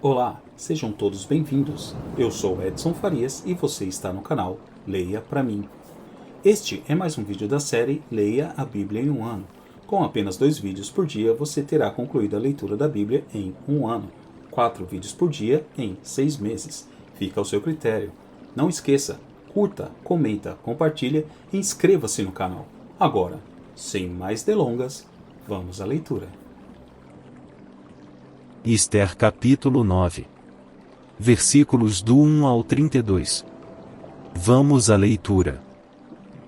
Olá, sejam todos bem-vindos. Eu sou Edson Farias e você está no canal Leia Pra Mim. Este é mais um vídeo da série Leia a Bíblia em um ano. Com apenas 2 vídeos por dia, você terá concluído a leitura da Bíblia em um ano. 4 vídeos por dia em 6 meses. Fica ao seu critério. Não esqueça, curta, comenta, compartilha e inscreva-se no canal. Agora, sem mais delongas, vamos à leitura. Ester capítulo 9. Versículos do 1 ao 32. Vamos à leitura.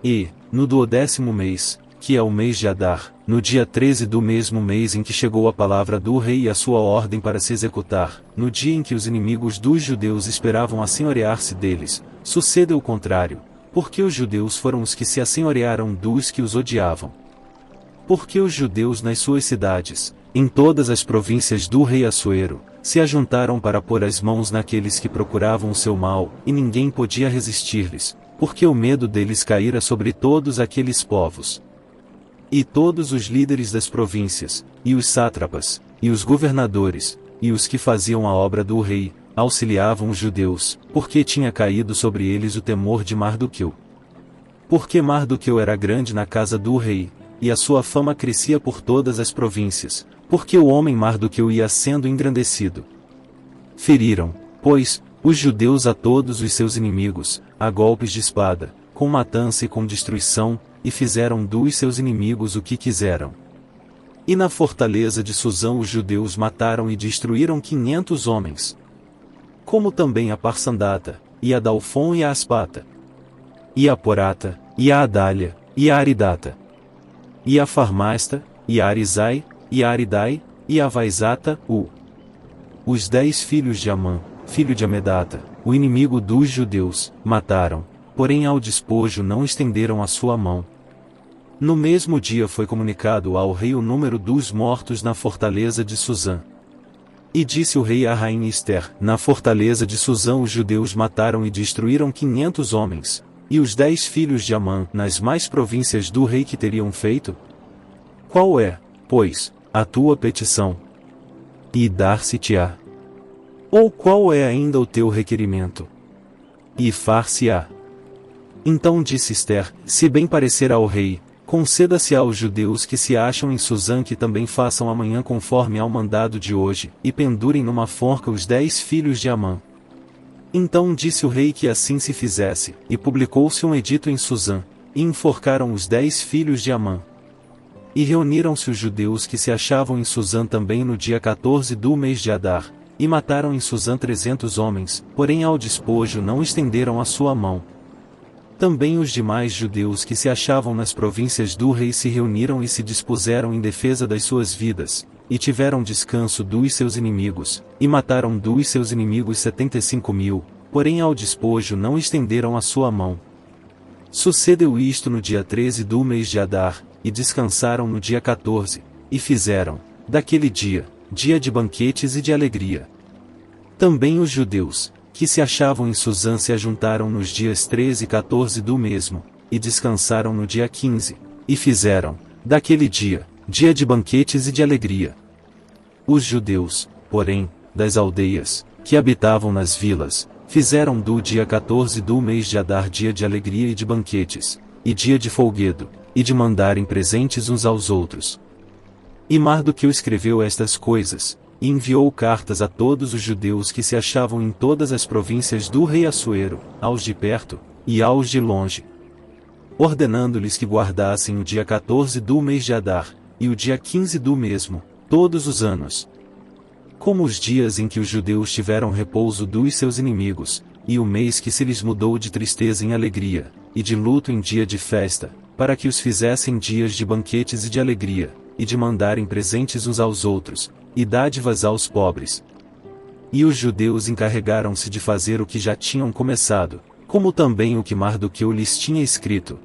E, no 12º mês, que é o mês de Adar, no dia 13 do mesmo mês em que chegou a palavra do rei e a sua ordem para se executar, no dia em que os inimigos dos judeus esperavam assenhorear-se deles, sucedeu o contrário, porque os judeus foram os que se assenhorearam dos que os odiavam. Porque os judeus nas suas cidades, em todas as províncias do rei Assuero, se ajuntaram para pôr as mãos naqueles que procuravam o seu mal, e ninguém podia resistir-lhes, porque o medo deles caíra sobre todos aqueles povos. E todos os líderes das províncias, e os sátrapas, e os governadores, e os que faziam a obra do rei, auxiliavam os judeus, porque tinha caído sobre eles o temor de Mardoqueu. Porque Mardoqueu era grande na casa do rei, e a sua fama crescia por todas as províncias, porque o homem Mardoqueu ia sendo engrandecido. Feriram, pois, os judeus a todos os seus inimigos, a golpes de espada, com matança e com destruição, e fizeram dos seus inimigos o que quiseram. E na fortaleza de Susã os judeus mataram e destruíram 500 homens. Como também a Parsandata, e a Dalfon e a Aspata, e a Porata, e a Adália, e a Aridata, e a Farmasta, e a Arizai, e a Aridai, e a Vaizata, os 10 filhos de Amã, filho de Amedata, o inimigo dos judeus, mataram, porém ao despojo não estenderam a sua mão. No mesmo dia foi comunicado ao rei o número dos mortos na fortaleza de Susã. E disse o rei à rainha Ester: na fortaleza de Susã os judeus mataram e destruíram 500 homens. E os 10 filhos de Amã, nas mais províncias do rei que teriam feito? Qual é, pois, a tua petição? E dar-se-te-á. Ou qual é ainda o teu requerimento? E far-se-á. Então disse Ester: se bem parecer ao rei, conceda-se aos judeus que se acham em Susã que também façam amanhã conforme ao mandado de hoje, e pendurem numa forca os 10 filhos de Amã. Então disse o rei que assim se fizesse, e publicou-se um edito em Susã, e enforcaram os 10 filhos de Amã. E reuniram-se os judeus que se achavam em Susã também no dia 14 do mês de Adar, e mataram em Susã 300 homens, porém ao despojo não estenderam a sua mão. Também os demais judeus que se achavam nas províncias do rei se reuniram e se dispuseram em defesa das suas vidas, e tiveram descanso dos seus inimigos, e mataram dos seus inimigos 75.000, porém ao despojo não estenderam a sua mão. Sucedeu isto no dia 13 do mês de Adar, e descansaram no dia 14, e fizeram, daquele dia, dia de banquetes e de alegria. Também os judeus, que se achavam em Susã se ajuntaram nos dias 13 e 14 do mesmo, e descansaram no dia 15, e fizeram, daquele dia, dia de banquetes e de alegria. Os judeus, porém, das aldeias, que habitavam nas vilas, fizeram do dia 14 do mês de Adar dia de alegria e de banquetes, e dia de folguedo, e de mandarem presentes uns aos outros. E Mardoqueu escreveu estas coisas, e enviou cartas a todos os judeus que se achavam em todas as províncias do rei Assuero, aos de perto, e aos de longe, ordenando-lhes que guardassem o dia 14 do mês de Adar, e o dia 15 do mesmo, todos os anos, como os dias em que os judeus tiveram repouso dos seus inimigos, e o mês que se lhes mudou de tristeza em alegria, e de luto em dia de festa, para que os fizessem dias de banquetes e de alegria, e de mandarem presentes uns aos outros, e dádivas aos pobres. E os judeus encarregaram-se de fazer o que já tinham começado, como também o que Mardoqueu lhes tinha escrito.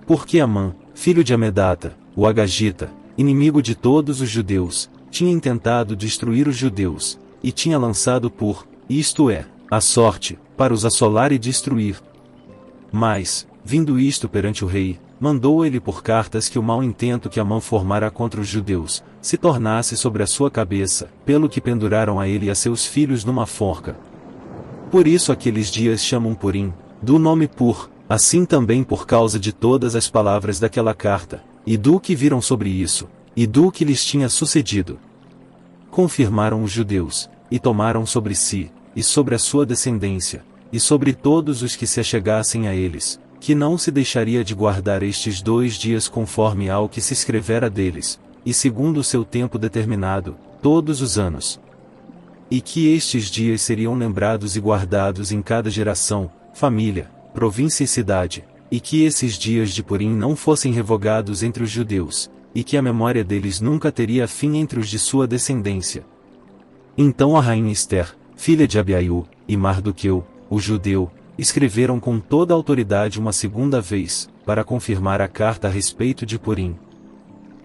Porque Amã, filho de Amedata, o Agagita, inimigo de todos os judeus, tinha intentado destruir os judeus, e tinha lançado isto é, a sorte, para os assolar e destruir. Mas, vindo isto perante o rei, mandou ele por cartas que o mau intento que Amã formara contra os judeus, se tornasse sobre a sua cabeça, pelo que penduraram a ele e a seus filhos numa forca. Por isso aqueles dias chamam Purim, do nome Pur, assim também por causa de todas as palavras daquela carta, e do que viram sobre isso, e do que lhes tinha sucedido. Confirmaram os judeus, e tomaram sobre si, e sobre a sua descendência, e sobre todos os que se achegassem a eles, que não se deixaria de guardar estes 2 dias conforme ao que se escrevera deles, e segundo o seu tempo determinado, todos os anos. E que estes dias seriam lembrados e guardados em cada geração, família, província e cidade, e que esses dias de Purim não fossem revogados entre os judeus, e que a memória deles nunca teria fim entre os de sua descendência. Então a rainha Ester, filha de Abiaiú, e Mardoqueu, o judeu, escreveram com toda a autoridade uma segunda vez, para confirmar a carta a respeito de Purim.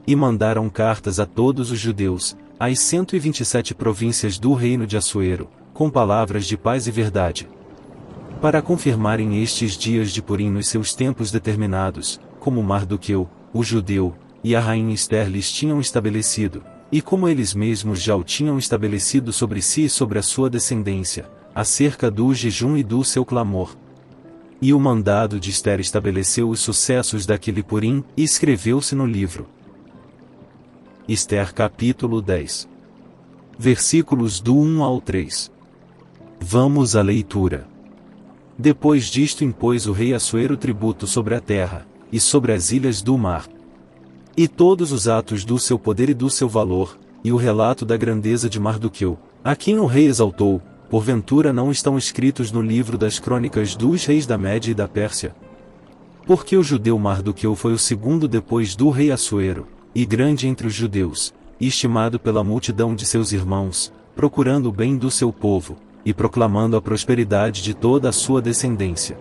E mandaram cartas a todos os judeus, às 127 províncias do reino de Assuero, com palavras de paz e verdade, para confirmarem estes dias de Purim nos seus tempos determinados, como Mardoqueu, o judeu, e a rainha Ester lhes tinham estabelecido, e como eles mesmos já o tinham estabelecido sobre si e sobre a sua descendência, acerca do jejum e do seu clamor. E o mandado de Ester estabeleceu os sucessos daquele Purim, e escreveu-se no livro. Ester capítulo 10. Versículos do 1 ao 3. Vamos à leitura. Depois disto impôs o rei Assuero tributo sobre a terra, e sobre as ilhas do mar. E todos os atos do seu poder e do seu valor, e o relato da grandeza de Mardoqueu, a quem o rei exaltou, porventura não estão escritos no livro das crônicas dos reis da Média e da Pérsia? Porque o judeu Mardoqueu foi o segundo depois do rei Assuero, e grande entre os judeus, e estimado pela multidão de seus irmãos, procurando o bem do seu povo, e proclamando a prosperidade de toda a sua descendência.